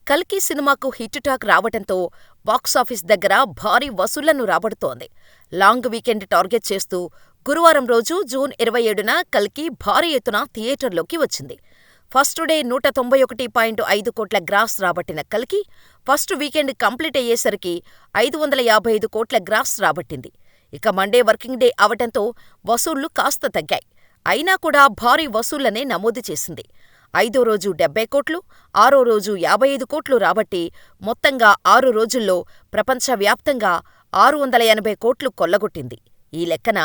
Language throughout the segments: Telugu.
కల్కి సినిమాకు హిట్ టాక్ రావటంతో బాక్సాఫీస్ దగ్గర భారీ వసూళ్లను రాబడుతోంది. లాంగ్ వీకెండ్ టార్గెట్ చేస్తూ గురువారం రోజు జూన్ 27న కల్కి భారీ ఎత్తున థియేటర్లోకి వచ్చింది. ఫస్ట్ డే 191.5 కోట్ల గ్రాస్ రాబట్టిన కల్కి ఫస్ట్ వీకెండ్ కంప్లీట్ అయ్యేసరికి 555 కోట్ల గ్రాస్ రాబట్టింది. ఇక మండే వర్కింగ్ డే అవటంతో వసూళ్లు కాస్త తగ్గాయి. అయినా కూడా భారీ వసూళ్లనే నమోదు చేసింది. ఐదో రోజు 70 కోట్లు, ఆరో రోజు 55 కోట్లు రాబట్టి మొత్తంగా 6 రోజుల్లో ప్రపంచవ్యాప్తంగా 680 కోట్లు కొల్లగొట్టింది. ఈ లెక్కన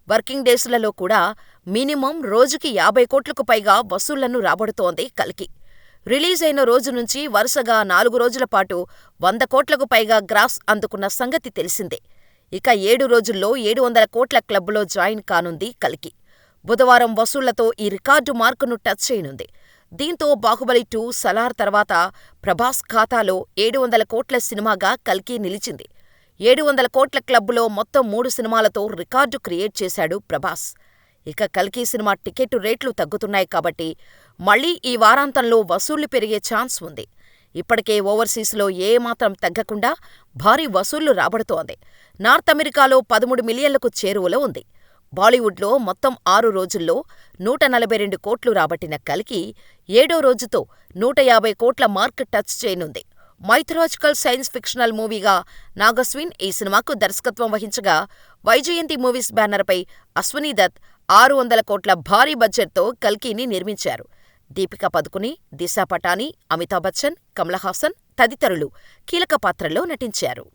వర్కింగ్ డేస్లలో కూడా మినిమం రోజుకి 50 కోట్లకు పైగా వసూళ్లను రాబడుతోంది కల్కి. రిలీజ్ అయిన రోజు నుంచి వరుసగా 4 రోజుల పాటు 100 కోట్లకు పైగా గ్రాస్ అందుకున్న సంగతి తెలిసిందే. ఇక 7 రోజుల్లో 700 కోట్ల క్లబ్లో జాయిన్ కానుంది కల్కి. బుధవారం వసూళ్లతో ఈ రికార్డు మార్కును టచ్ చేయనుంది. దీంతో బాహుబలి 2, సలార్ తర్వాత ప్రభాస్ ఖాతాలో 700 కోట్ల సినిమాగా కల్కి నిలిచింది. 700 కోట్ల క్లబ్లో మొత్తం 3 సినిమాలతో రికార్డు క్రియేట్ చేశాడు ప్రభాస్. ఇక కల్కి సినిమా టికెట్టు రేట్లు తగ్గుతున్నాయి కాబట్టి మళ్లీ ఈ వారాంతంలో వసూళ్లు పెరిగే ఛాన్స్ ఉంది. ఇప్పటికే ఓవర్సీస్లో ఏమాత్రం తగ్గకుండా భారీ వసూళ్లు రాబడుతోంది. నార్త్ అమెరికాలో 13 మిలియన్లకు చేరువలో ఉంది. బాలీవుడ్లో మొత్తం 6 రోజుల్లో 142 కోట్లు రాబట్టిన కల్కి ఏడో రోజుతో 150 కోట్ల మార్క్ టచ్ చేయనుంది. మైథలాజికల్ సైన్స్ ఫిక్షనల్ మూవీగా నాగస్విన్ ఈ సినిమాకు దర్శకత్వం వహించగా, వైజయంతి మూవీస్ బ్యానర్పై అశ్వనీదత్ 600 కోట్ల భారీ బడ్జెట్తో కల్కిని నిర్మించారు. దీపికా పదుకునే, దిశా పటానీ, అమితాబ్ బచ్చన్, కమల్ హాసన్ తదితరులు కీలక పాత్రల్లో నటించారు.